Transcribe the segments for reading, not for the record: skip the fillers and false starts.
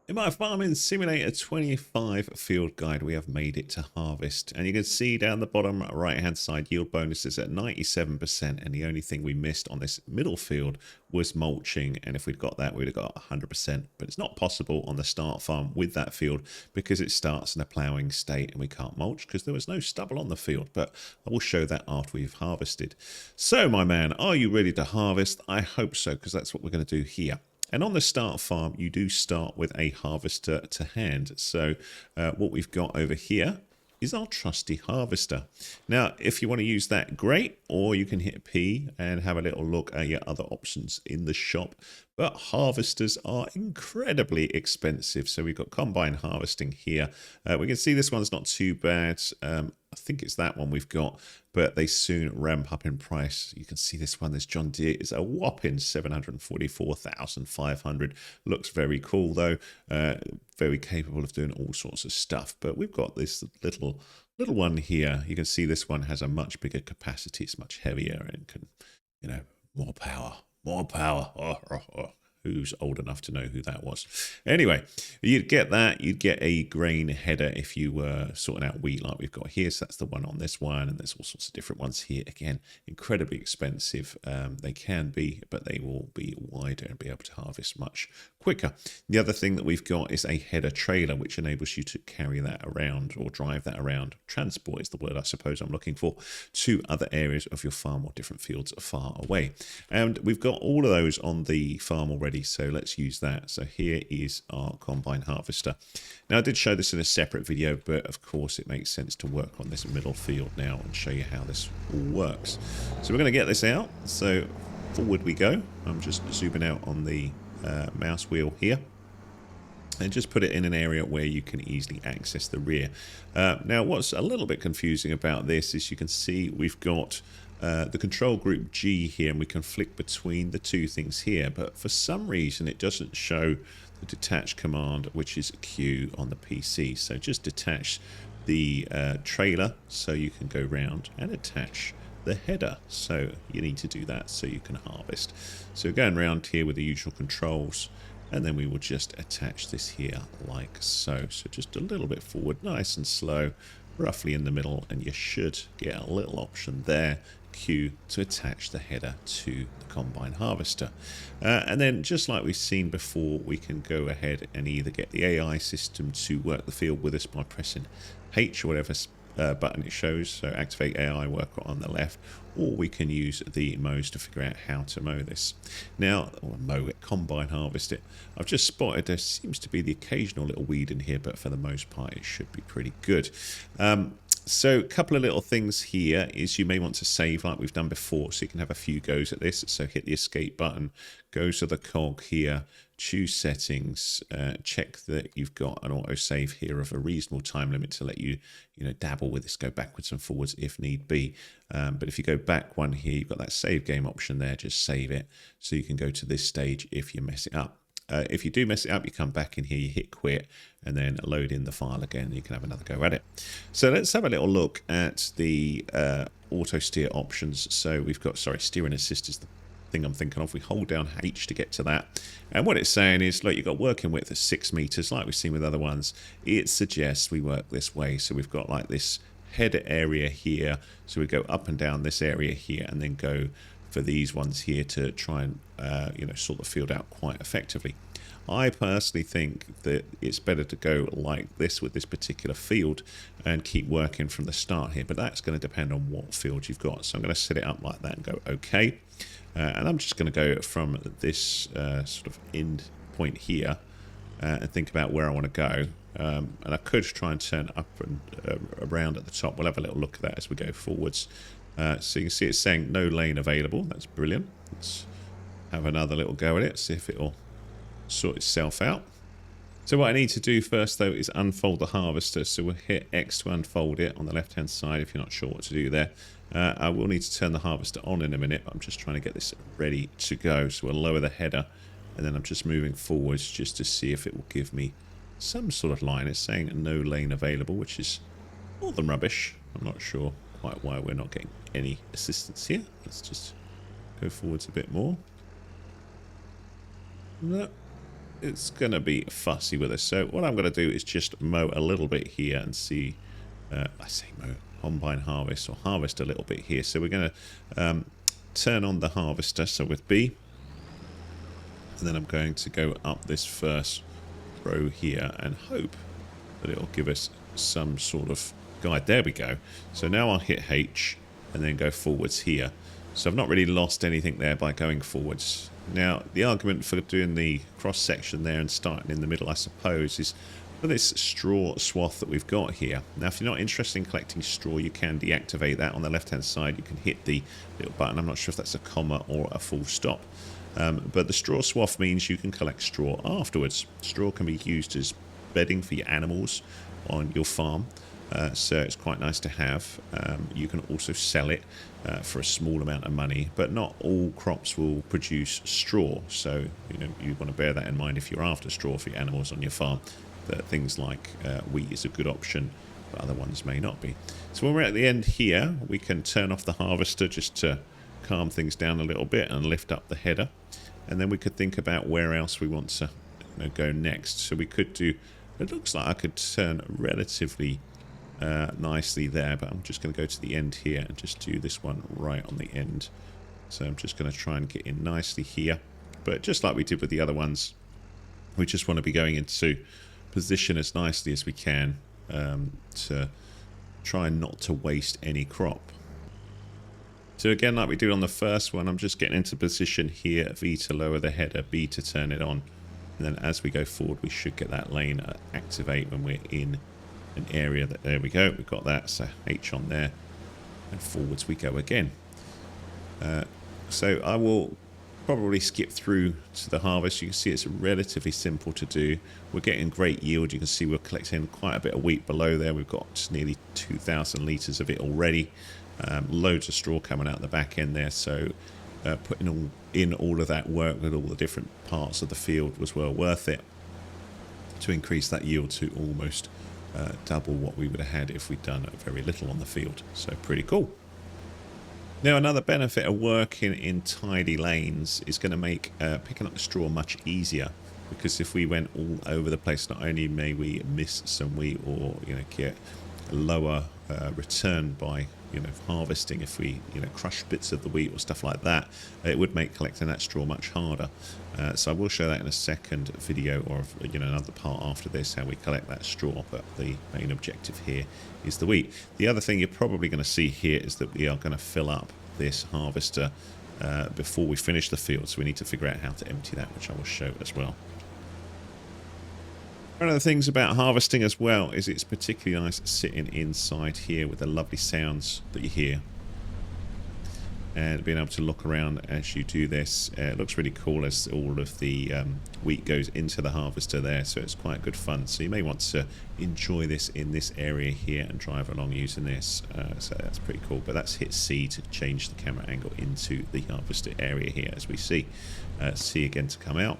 In my Farming Simulator 25 field guide, we have made it to harvest. And you can see down the bottom right hand side, yield bonus is at 97%. And the only thing we missed on this middle field was mulching. And if we'd got that, we'd have got 100%. But it's not possible on the start farm with that field because it starts in a ploughing state and we can't mulch because there was no stubble on the field. But I will show that after we've harvested. So, my man, are you ready to harvest? I hope so, because that's what we're going to do here. And on the start farm, you do start with a harvester to hand. So what we've got over here is our trusty harvester. Now, if you want to use that, great. Or you can hit P and have a little look at your other options in the shop. But harvesters are incredibly expensive. So we've got combine harvesting here. We can see this one's not too bad. I think it's that one we've got, but they soon ramp up in price. You can see this one, this John Deere, is a whopping 744,500. Looks very cool though, very capable of doing all sorts of stuff. But we've got this little one here. You can see this one has a much bigger capacity. It's much heavier and can, more power, more power. Who's old enough to know who that was? Anyway, you'd get that. You'd get a grain header if you were sorting out wheat like we've got here. So that's the one on this one. And there's all sorts of different ones here. Again, incredibly expensive. They can be, but they will be wider and be able to harvest much quicker. The other thing that we've got is a header trailer, which enables you to carry that around or drive that around. Transport is the word I suppose I'm looking for, to other areas of your farm or different fields far away. And we've got all of those on the farm already. So let's use that. So here is our combine harvester. Now I did show this in a separate video, but of course it makes sense to work on this middle field now and show you how this all works. So we're going to get this out. So forward we go. I'm just zooming out on the mouse wheel here. And just put it in an area where you can easily access the rear. Now what's a little bit confusing about this is you can see we've got the control group G here, and we can flick between the two things here, but for some reason it doesn't show the detach command, which is Q on the PC. So just detach the trailer so you can go round, and attach the header. So you need to do that so you can harvest. So we're going around here with the usual controls, and then we will just attach this here like so. So just a little bit forward, nice and slow, roughly in the middle, and you should get a little option there, Q, to attach the header to the combine harvester. And then just like we've seen before, we can go ahead and either get the AI system to work the field with us by pressing H or whatever button it shows, so activate AI worker on the left, or we can use the mows to figure out how to mow this. Now, or mow it, combine harvest it. I've just spotted there seems to be the occasional little weed in here, but for the most part it should be pretty good. So a couple of little things here is you may want to save like we've done before, so you can have a few goes at this. So hit the escape button, go to the cog here, choose settings, check that you've got an autosave here of a reasonable time limit to let you, dabble with this, go backwards and forwards if need be. But if you go back one here, you've got that save game option there, just save it so you can go to this stage if you mess it up. If you do mess it up, you come back in here, you hit quit, and then load in the file again, and you can have another go at it. So let's have a little look at the auto steer options. So we've got, steering assist is the thing I'm thinking of. We hold down H to get to that. And what it's saying is, look, you've got working width of 6 meters, like we've seen with other ones. It suggests we work this way. So we've got like this header area here. So we go up and down this area here, and then go for these ones here to try and sort the field out quite effectively. I personally think that it's better to go like this with this particular field and keep working from the start here, but that's going to depend on what field you've got. So I'm going to set it up like that and go OK, and I'm just going to go from this sort of end point here and think about where I want to go. And I could try and turn up and around at the top. We'll have a little look at that as we go forwards. So you can see it's saying no lane available. That's brilliant. Let's have another little go at it, see if it'll sort itself out. So what I need to do first though is unfold the harvester. So we'll hit X to unfold it on the left hand side if you're not sure what to do there. I will need to turn the harvester on in a minute, but I'm just trying to get this ready to go. So we'll lower the header, and then I'm just moving forwards just to see if it will give me some sort of line. It's saying no lane available, which is more than rubbish. I'm not sure quite why we're not getting any assistance here. Let's just go forwards a bit more. No. it's going to be fussy with us. So what I'm going to do is just mow a little bit here and see, I say mow, combine harvest or harvest a little bit here. So we're going to turn on the harvester, so with B, and then I'm going to go up this first row here and hope that it'll give us some sort of guide. There we go. So now I'll hit H and then go forwards here. So I've not really lost anything there by going forwards. Now, the argument for doing the cross-section there and starting in the middle, I suppose, is for this straw swath that we've got here. Now, if you're not interested in collecting straw, you can deactivate that. On the left-hand side, you can hit the little button. I'm not sure if that's a comma or a full stop. But the straw swath means you can collect straw afterwards. Straw can be used as bedding for your animals on your farm. So it's quite nice to have. You can also sell it for a small amount of money, but not all crops will produce straw. So you want to bear that in mind if you're after straw for your animals on your farm. That things like wheat is a good option, but other ones may not be. So when we're at the end here, we can turn off the harvester just to calm things down a little bit and lift up the header. And then we could think about where else we want to go next. So we could do, it looks like I could turn relatively nicely there, but I'm just going to go to the end here and just do this one right on the end. So I'm just going to try and get in nicely here, but just like we did with the other ones, we just want to be going into position as nicely as we can to try not to waste any crop. So again, like we did on the first one, I'm just getting into position here, V to lower the header, B to turn it on, and then as we go forward we should get that lane activate when we're in an area. That there we go, we've got that, so H on there, and forwards we go again. So I will probably skip through to the harvest. You can see it's relatively simple to do. We're getting great yield. You can see we're collecting quite a bit of wheat below there. We've got nearly 2,000 litres of it already. Loads of straw coming out the back end there, so putting in all of that work with all the different parts of the field was well worth it to increase that yield to almost double what we would have had if we'd done very little on the field. So pretty cool. Now, another benefit of working in tidy lanes is going to make picking up the straw much easier, because if we went all over the place, not only may we miss some wheat or get a lower return by harvesting, if we crush bits of the wheat or stuff like that, it would make collecting that straw much harder. So I will show that in a second video, or another part after this, how we collect that straw. But the main objective here is the wheat. The other thing you're probably going to see here is that we are going to fill up this harvester before we finish the field, so we need to figure out how to empty that, which I will show as well. One of the things about harvesting as well is it's particularly nice sitting inside here with the lovely sounds that you hear, and being able to look around as you do this. It looks really cool as all of the wheat goes into the harvester there, so it's quite good fun. So you may want to enjoy this in this area here and drive along using this, so that's pretty cool. But that's hit C to change the camera angle into the harvester area here, as we see. C again to come out.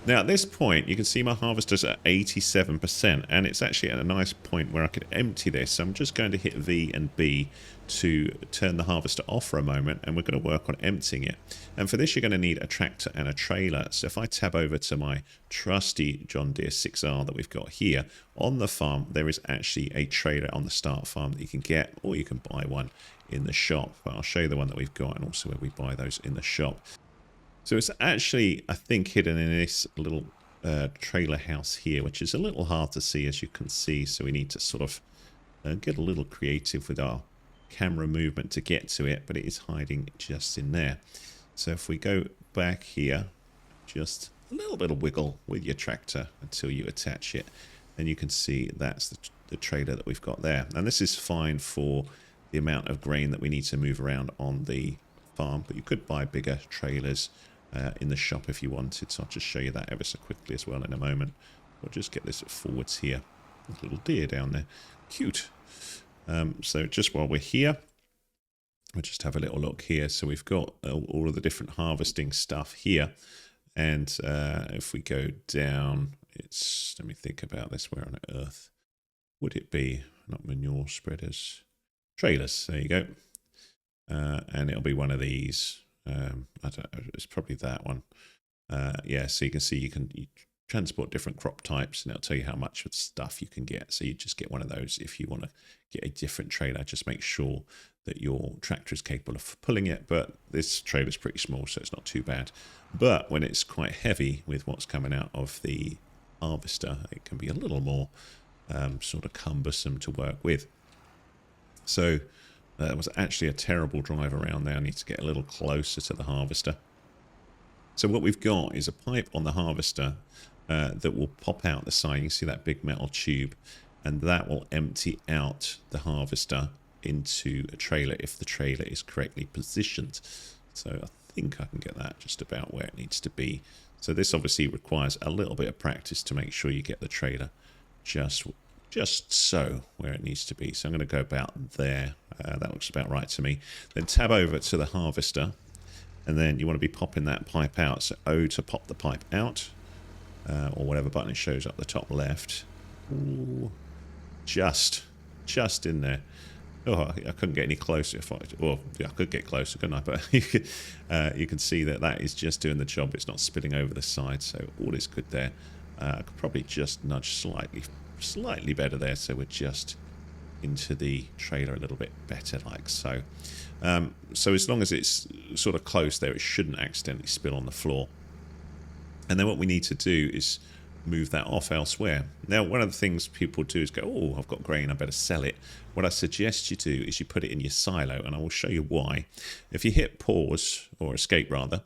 Now at this point you can see my harvester's at 87%, and it's actually at a nice point where I could empty this. So I'm just going to hit V and B to turn the harvester off for a moment, and we're going to work on emptying it. And for this you're going to need a tractor and a trailer. So if I tab over to my trusty John Deere 6R that we've got here, on the farm there is actually a trailer on the start farm that you can get, or you can buy one in the shop. But I'll show you the one that we've got and also where we buy those in the shop. So it's actually, I think, hidden in this little trailer house here, which is a little hard to see, as you can see. So we need to sort of get a little creative with our camera movement to get to it, but it is hiding just in there. So if we go back here, just a little bit of wiggle with your tractor until you attach it, then you can see that's the trailer that we've got there. And this is fine for the amount of grain that we need to move around on the farm, but you could buy bigger trailers in the shop if you wanted. So I'll just show you that ever so quickly as well in a moment. We'll just get this forwards here. A little deer down there. Cute. So just while we're here, we'll just have a little look here. So we've got all of the different harvesting stuff here. And if we go down, it's, let me think about this, where on earth would it be? Not manure spreaders. Trailers, there you go. And it'll be one of these. I don't know, it's probably that one. Yeah, so you can see you transport different crop types, and it'll tell you how much of the stuff you can get. So you just get one of those. If you want to get a different trailer, just make sure that your tractor is capable of pulling it. But this trailer is pretty small, so it's not too bad. But when it's quite heavy with what's coming out of the harvester, it can be a little more sort of cumbersome to work with. So that was actually a terrible drive around there. I need to get a little closer to the harvester. So what we've got is a pipe on the harvester that will pop out the side. You can see that big metal tube, and that will empty out the harvester into a trailer if the trailer is correctly positioned. So I think I can get that just about where it needs to be. So this obviously requires a little bit of practice to make sure you get the trailer just so where it needs to be. So I'm going to go about there. That looks about right to me. Then tab over to the harvester, and then you want to be popping that pipe out. So O to pop the pipe out, or whatever button it shows up the top left. Ooh, just in there. Oh, I couldn't get any closer. Well, yeah, I could get closer, couldn't I? But you can see that is just doing the job. It's not spilling over the side, so all is good there. I could probably just nudge slightly better there, so we're just into the trailer a little bit better, like so. So as long as it's sort of close there, it shouldn't accidentally spill on the floor. And then what we need to do is move that off elsewhere. Now, one of the things people do is go, oh, I've got grain, I better sell it. What I suggest you do is you put it in your silo, and I will show you why. If you hit pause, or escape rather,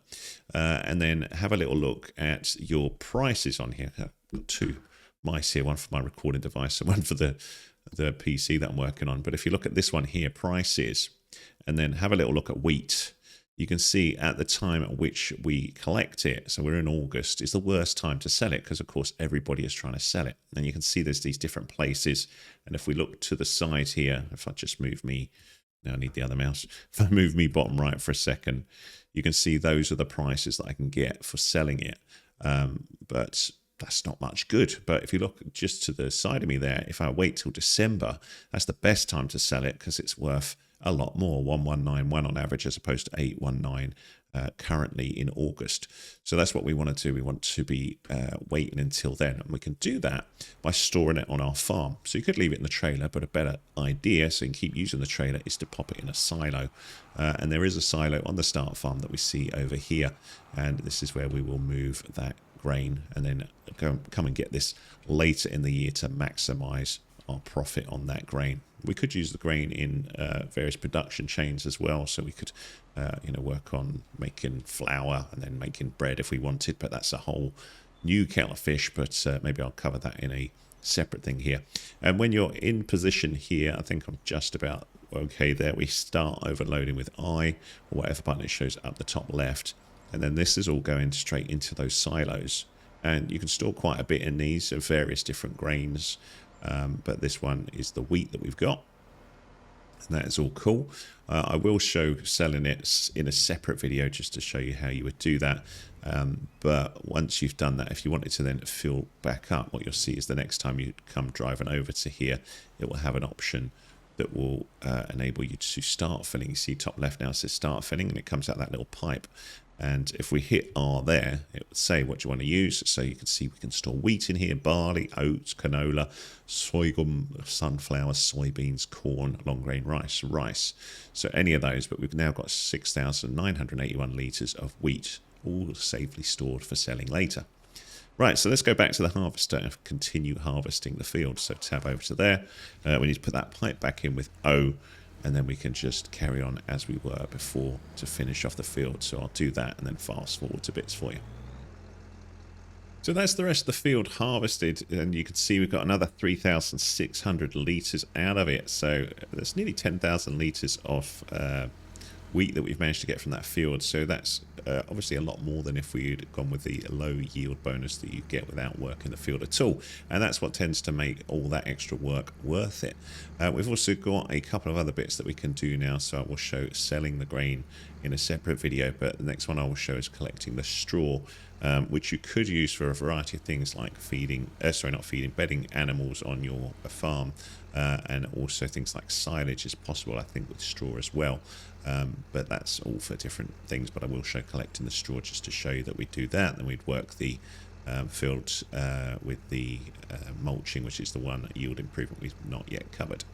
and then have a little look at your prices on here. I've got two mice here, one for my recording device and one for the PC that I'm working on. But if you look at this one here, prices, and then have a little look at wheat, you can see at the time at which we collect it, so we're in August, is the worst time to sell it because, of course, everybody is trying to sell it. And you can see there's these different places. And if we look to the side here, if I just move me, now I need the other mouse. If I move me bottom right for a second, you can see those are the prices that I can get for selling it. But that's not much good. But if you look just to the side of me there, if I wait till December, that's the best time to sell it because it's worth a lot more, 1191 on average, as opposed to 819 currently in August. So that's what we want to do. We want to be waiting until then, and we can do that by storing it on our farm. So you could leave it in the trailer, but a better idea, so you can keep using the trailer, is to pop it in a silo. And there is a silo on the start farm that we see over here, and this is where we will move that grain and then come and get this later in the year to maximize our profit on that grain. We could use the grain in various production chains as well, so we could work on making flour and then making bread if we wanted, but that's a whole new kettle of fish. But maybe I'll cover that in a separate thing here. And when you're in position here, I think I'm just about okay there. We start overloading with I, or whatever button it shows up the top left, and then this is all going straight into those silos. And you can store quite a bit in these of various different grains. But this one is the wheat that we've got, and that is all cool. I will show selling it in a separate video just to show you how you would do that. But once you've done that, if you wanted to then fill back up, what you'll see is the next time you come driving over to here, it will have an option that will enable you to start filling. You see top left now, it says start filling, and it comes out that little pipe. And if we hit R there, it would say what you want to use. So you can see we can store wheat in here, barley, oats, canola, sorghum, sunflower, soybeans, corn, long grain rice. So any of those, but we've now got 6,981 litres of wheat, all safely stored for selling later. Right, so let's go back to the harvester and continue harvesting the field. So tab over to there. We need to put that pipe back in with O, and then we can just carry on as we were before to finish off the field. So I'll do that and then fast forward to bits for you. So that's the rest of the field harvested, and you can see we've got another 3,600 litres out of it. So that's nearly 10,000 litres of wheat that we've managed to get from that field. So that's obviously a lot more than if we'd gone with the low yield bonus that you get without working the field at all. And that's what tends to make all that extra work worth it. We've also got a couple of other bits that we can do now. So I will show selling the grain in a separate video, but the next one I will show is collecting the straw, which you could use for a variety of things like bedding animals on your farm, and also things like silage is possible, I think, with straw as well. But that's all for different things, but I will show collecting the straw just to show you that we do that. Then we'd work the field with the mulching, which is the one yield improvement we've not yet covered.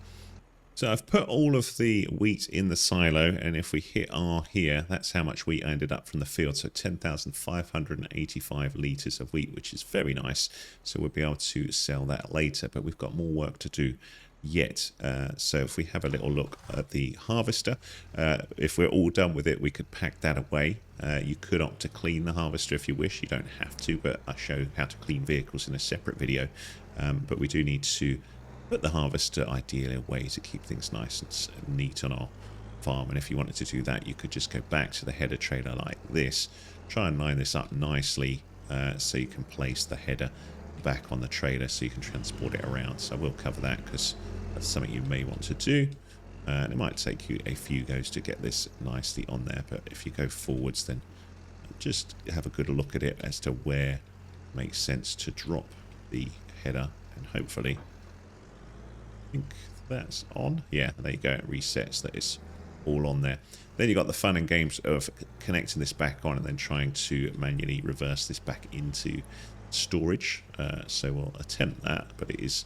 So I've put all of the wheat in the silo, and if we hit R here, that's how much wheat I ended up from the field. So 10,585 litres of wheat, which is very nice. So we'll be able to sell that later, but we've got more work to do yet. So if we have a little look at the harvester, if we're all done with it, we could pack that away. You could opt to clean the harvester if you wish. You don't have to, but I show how to clean vehicles in a separate video. But we do need to put the harvester ideally away to keep things nice and neat on our farm. And if you wanted to do that, you could just go back to the header trailer like this, try and line this up nicely so you can place the header back on the trailer so you can transport it around. So I will cover that because that's something you may want to do. And it might take you a few goes to get this nicely on there, but if you go forwards, then just have a good look at it as to where it makes sense to drop the header, and hopefully I think that's on. Yeah, there you go. It resets that it's all on there. Then you got the fun and games of connecting this back on and then trying to manually reverse this back into storage. So we'll attempt that, but it is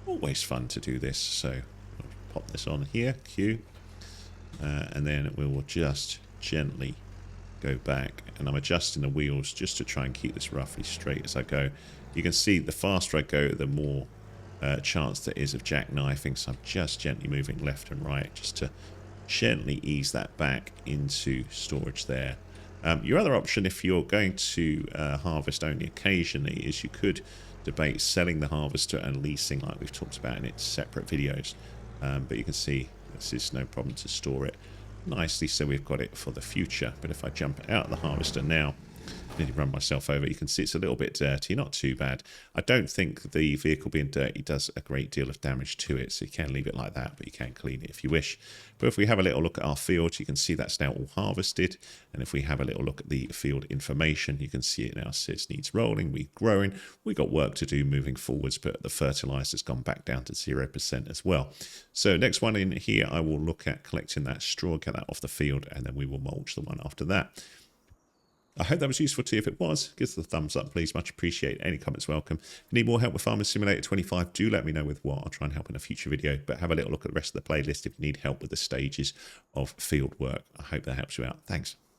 always fun to do this. So I'll pop this on here, Q, and then we will just gently go back, and I'm adjusting the wheels just to try and keep this roughly straight as I go. You can see the faster I go, the more chance there is of jackknifing, so I'm just gently moving left and right just to gently ease that back into storage there. Your other option, if you're going to harvest only occasionally, is you could debate selling the harvester and leasing like we've talked about in its separate videos. But you can see this is no problem to store it nicely, so we've got it for the future. But if I jump out of the harvester now, nearly run myself over, you can see it's a little bit dirty, not too bad. I don't think the vehicle being dirty does a great deal of damage to it, so you can leave it like that, but you can clean it if you wish. But if we have a little look at our field, you can see that's now all harvested, and if we have a little look at the field information, you can see it now says needs rolling, we're growing, we got work to do moving forwards, but the fertilizer's gone back down to 0% as well. So next one in here, I will look at collecting that straw, get that off the field, and then we will mulch the one after that. I hope that was useful to you. If it was, give us a thumbs up, please. Much appreciate. Any comments welcome. If you need more help with Farming Simulator 25, do let me know with what. I'll try and help in a future video. But have a little look at the rest of the playlist if you need help with the stages of field work. I hope that helps you out. Thanks.